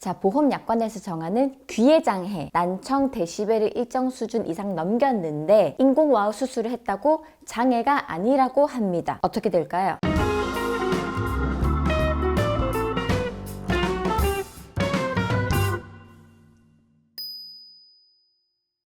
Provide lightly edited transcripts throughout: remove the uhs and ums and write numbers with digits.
자, 보험약관에서 정하는 귀의 장애, 난청 데시벨을 일정 수준 이상 넘겼는데 인공와우 수술을 했다고 장애가 아니라고 합니다. 어떻게 될까요?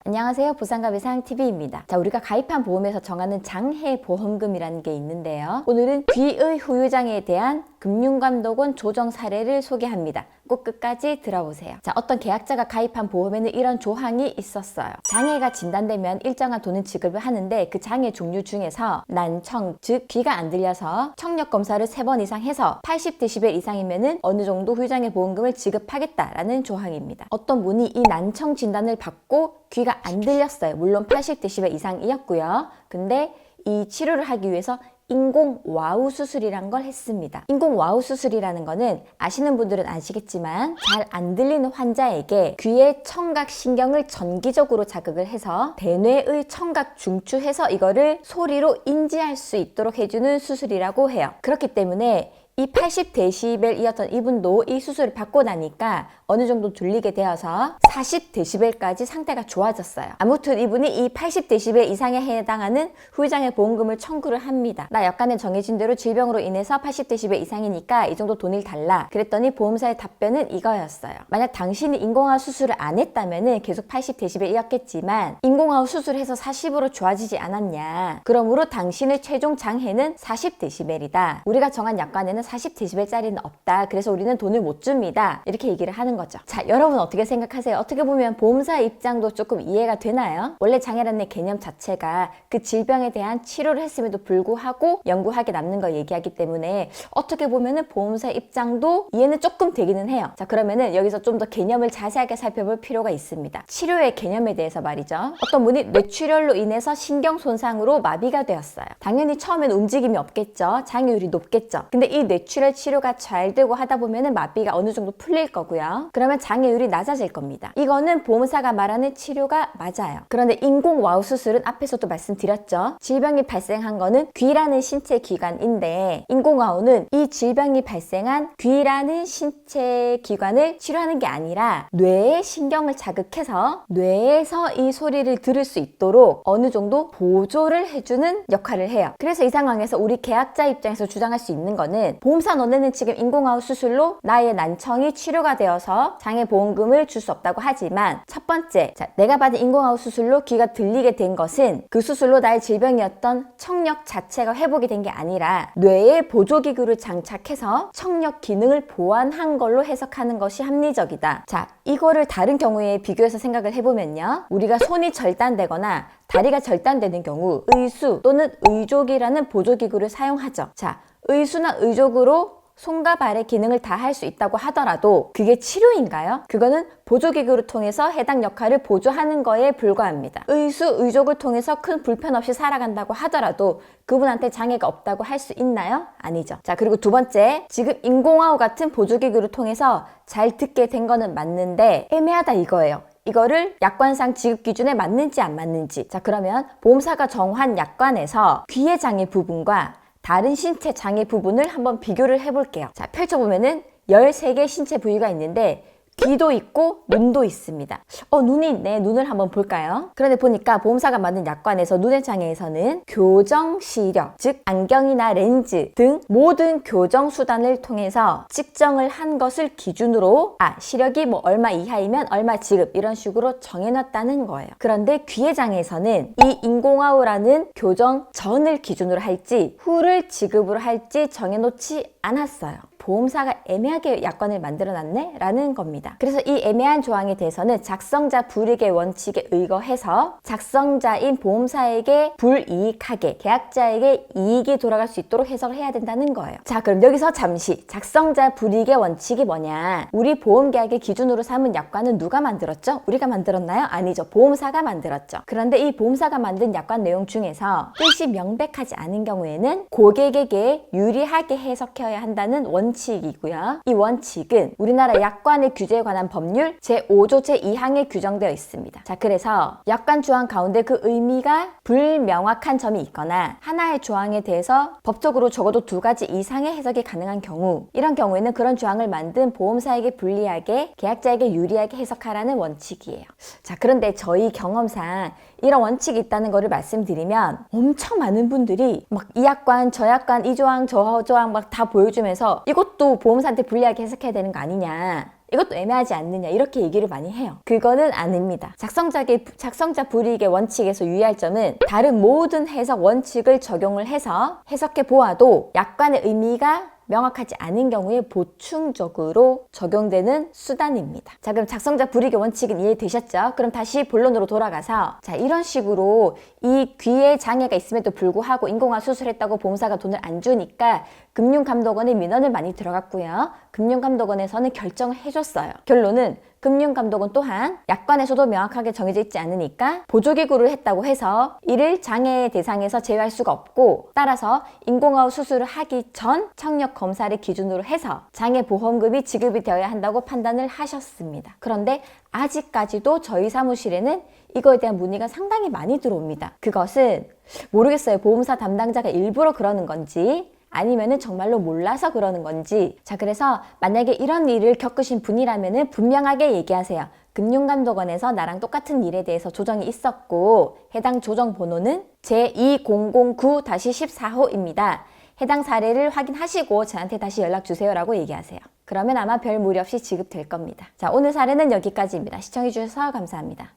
안녕하세요. 부산갑의상TV입니다. 자, 우리가 가입한 보험에서 정하는 장해보험금이라는 게 있는데요. 오늘은 귀의 후유장애에 대한 금융감독원 조정 사례를 소개합니다. 꼭 끝까지 들어보세요. 자, 어떤 계약자가 가입한 보험에는 이런 조항이 있었어요. 장애가 진단되면 일정한 돈은 지급을 하는데 그 장애 종류 중에서 난청, 즉 귀가 안 들려서 청력 검사를 3번 이상 해서 80dB 이상이면은 어느 정도 후유장애 보험금을 지급하겠다라는 조항입니다. 어떤 분이 이 난청 진단을 받고 귀가 안 들렸어요. 물론 80dB 이상이었고요. 근데 이 치료를 하기 위해서 인공와우 수술이란 걸 했습니다. 인공와우 수술이라는 거는 아시는 분들은 아시겠지만 잘 안 들리는 환자에게 귀의 청각신경을 전기적으로 자극을 해서 대뇌의 청각 중추해서 이거를 소리로 인지할 수 있도록 해주는 수술이라고 해요. 그렇기 때문에 이 80dB이었던 이분도 이 수술을 받고 나니까 어느 정도 들리게 되어서 40dB까지 상태가 좋아졌어요. 아무튼 이분이 이 80dB 이상에 해당하는 후유장애 보험금을 청구를 합니다. 나 약간의 정해진 대로 질병으로 인해서 80dB 이상이니까 이 정도 돈을 달라. 그랬더니 보험사의 답변은 이거였어요. 만약 당신이 인공와우 수술을 안 했다면 계속 80dB이었겠지만 인공와우 수술해서 40으로 좋아지지 않았냐. 그러므로 당신의 최종 장애는 40dB이다. 우리가 정한 약관에는 40dB짜리는 없다. 그래서 우리는 돈을 못 줍니다. 이렇게 얘기를 하는 거죠. 자, 여러분 어떻게 생각하세요? 어떻게 보면 보험사 입장도 조금 이해가 되나요? 원래 장애라는 개념 자체가 그 질병에 대한 치료를 했음에도 불구하고 영구하게 남는 걸 얘기하기 때문에 어떻게 보면은 보험사 입장도 이해는 조금 되기는 해요. 자, 그러면은 여기서 좀 더 개념을 자세하게 살펴볼 필요가 있습니다. 치료의 개념에 대해서 말이죠. 어떤 분이 뇌출혈로 인해서 신경 손상으로 마비가 되었어요. 당연히 처음엔 움직임이 없겠죠. 장애율이 높겠죠. 근데 이 뇌출혈 치료가 잘 되고 하다 보면은 마비가 어느 정도 풀릴 거고요. 그러면 장애율이 낮아질 겁니다. 이거는 보험사가 말하는 치료가 맞아요. 그런데 인공와우 수술은 앞에서도 말씀드렸죠. 질병이 발생한 거는 귀라는 신체 기관인데 인공와우는 이 질병이 발생한 귀라는 신체 기관을 치료하는 게 아니라 뇌의 신경을 자극해서 뇌에서 이 소리를 들을 수 있도록 어느 정도 보조를 해주는 역할을 해요. 그래서 이 상황에서 우리 계약자 입장에서 주장할 수 있는 거는 보험사 너네는 지금 인공와우 수술로 나의 난청이 치료가 되어서 장애보험금을 줄 수 없다고 하지만 첫 번째, 자, 내가 받은 인공와우 수술로 귀가 들리게 된 것은 그 수술로 나의 질병이었던 청력 자체가 회복이 된 게 아니라 뇌에 보조기구를 장착해서 청력 기능을 보완한 걸로 해석하는 것이 합리적이다. 자, 이거를 다른 경우에 비교해서 생각을 해보면요. 우리가 손이 절단되거나 다리가 절단되는 경우 의수 또는 의족이라는 보조기구를 사용하죠. 자, 의수나 의족으로 손과 발의 기능을 다 할 수 있다고 하더라도 그게 치료인가요? 그거는 보조기구를 통해서 해당 역할을 보조하는 거에 불과합니다. 의수, 의족을 통해서 큰 불편 없이 살아간다고 하더라도 그분한테 장애가 없다고 할 수 있나요? 아니죠. 자, 그리고 두 번째, 지금 인공와우 같은 보조기구를 통해서 잘 듣게 된 거는 맞는데 애매하다 이거예요. 이거를 약관상 지급 기준에 맞는지 안 맞는지. 자, 그러면 보험사가 정한 약관에서 귀의 장애 부분과 다른 신체 장애 부분을 한번 비교를 해볼게요. 자, 펼쳐보면은 13개 신체 부위가 있는데 귀도 있고 눈도 있습니다. 눈이 있네. 눈을 한번 볼까요? 그런데 보니까 보험사가 만든 약관에서 눈의 장애에서는 교정 시력, 즉 안경이나 렌즈 등 모든 교정 수단을 통해서 측정을 한 것을 기준으로 시력이 뭐 얼마 이하이면 얼마 지급 이런 식으로 정해놨다는 거예요. 그런데 귀의 장애에서는 이 인공와우라는 교정 전을 기준으로 할지 후를 지급으로 할지 정해놓지 않았어요. 보험사가 애매하게 약관을 만들어놨네? 라는 겁니다. 그래서 이 애매한 조항에 대해서는 작성자 불이익의 원칙에 의거해서 작성자인 보험사에게 불이익하게 계약자에게 이익이 돌아갈 수 있도록 해석을 해야 된다는 거예요. 자, 그럼 여기서 잠시 작성자 불이익의 원칙이 뭐냐? 우리 보험계약의 기준으로 삼은 약관은 누가 만들었죠? 우리가 만들었나요? 아니죠. 보험사가 만들었죠. 그런데 이 보험사가 만든 약관 내용 중에서 뜻이 명백하지 않은 경우에는 고객에게 유리하게 해석해야 한다는 원칙 원칙이고요. 이 원칙은 우리나라 약관의 규제에 관한 법률 제5조 제2항에 규정되어 있습니다. 자, 그래서 약관 조항 가운데 그 의미가 불명확한 점이 있거나 하나의 조항에 대해서 법적으로 적어도 2가지 이상의 해석이 가능한 경우, 이런 경우에는 그런 조항을 만든 보험사에게 불리하게, 계약자에게 유리하게 해석하라는 원칙이에요. 자, 그런데 저희 경험상 이런 원칙이 있다는 거를 말씀드리면 엄청 많은 분들이 막 이 약관, 저 약관, 이 조항, 저 조항 막 다 보여주면서 이것도 보험사한테 불리하게 해석해야 되는 거 아니냐, 이것도 애매하지 않느냐, 이렇게 얘기를 많이 해요. 그거는 아닙니다. 작성자 불이익의 원칙에서 유의할 점은 다른 모든 해석 원칙을 적용을 해서 해석해 보아도 약관의 의미가 명확하지 않은 경우에 보충적으로 적용되는 수단입니다. 자, 그럼 작성자 불이익의 원칙은 이해되셨죠? 그럼 다시 본론으로 돌아가서, 자, 이런 식으로 이 귀에 장애가 있음에도 불구하고 인공화 수술했다고 보험사가 돈을 안 주니까 금융감독원에 민원을 많이 들어갔고요. 금융감독원에서는 결정을 해줬어요. 결론은 금융감독원 또한 약관에서도 명확하게 정해져 있지 않으니까 보조기구를 했다고 해서 이를 장애 대상에서 제외할 수가 없고, 따라서 인공아웃 수술을 하기 전 청력 검사를 기준으로 해서 장애보험금이 지급이 되어야 한다고 판단을 하셨습니다. 그런데 아직까지도 저희 사무실에는 이거에 대한 문의가 상당히 많이 들어옵니다. 그것은 모르겠어요. 보험사 담당자가 일부러 그러는 건지 아니면은 정말로 몰라서 그러는 건지. 자, 그래서 만약에 이런 일을 겪으신 분이라면은 분명하게 얘기하세요. 금융감독원에서 나랑 똑같은 일에 대해서 조정이 있었고 해당 조정 번호는 제2009-14호입니다. 해당 사례를 확인하시고 저한테 다시 연락 주세요 라고 얘기하세요. 그러면 아마 별 무리 없이 지급될 겁니다. 자, 오늘 사례는 여기까지입니다. 시청해주셔서 감사합니다.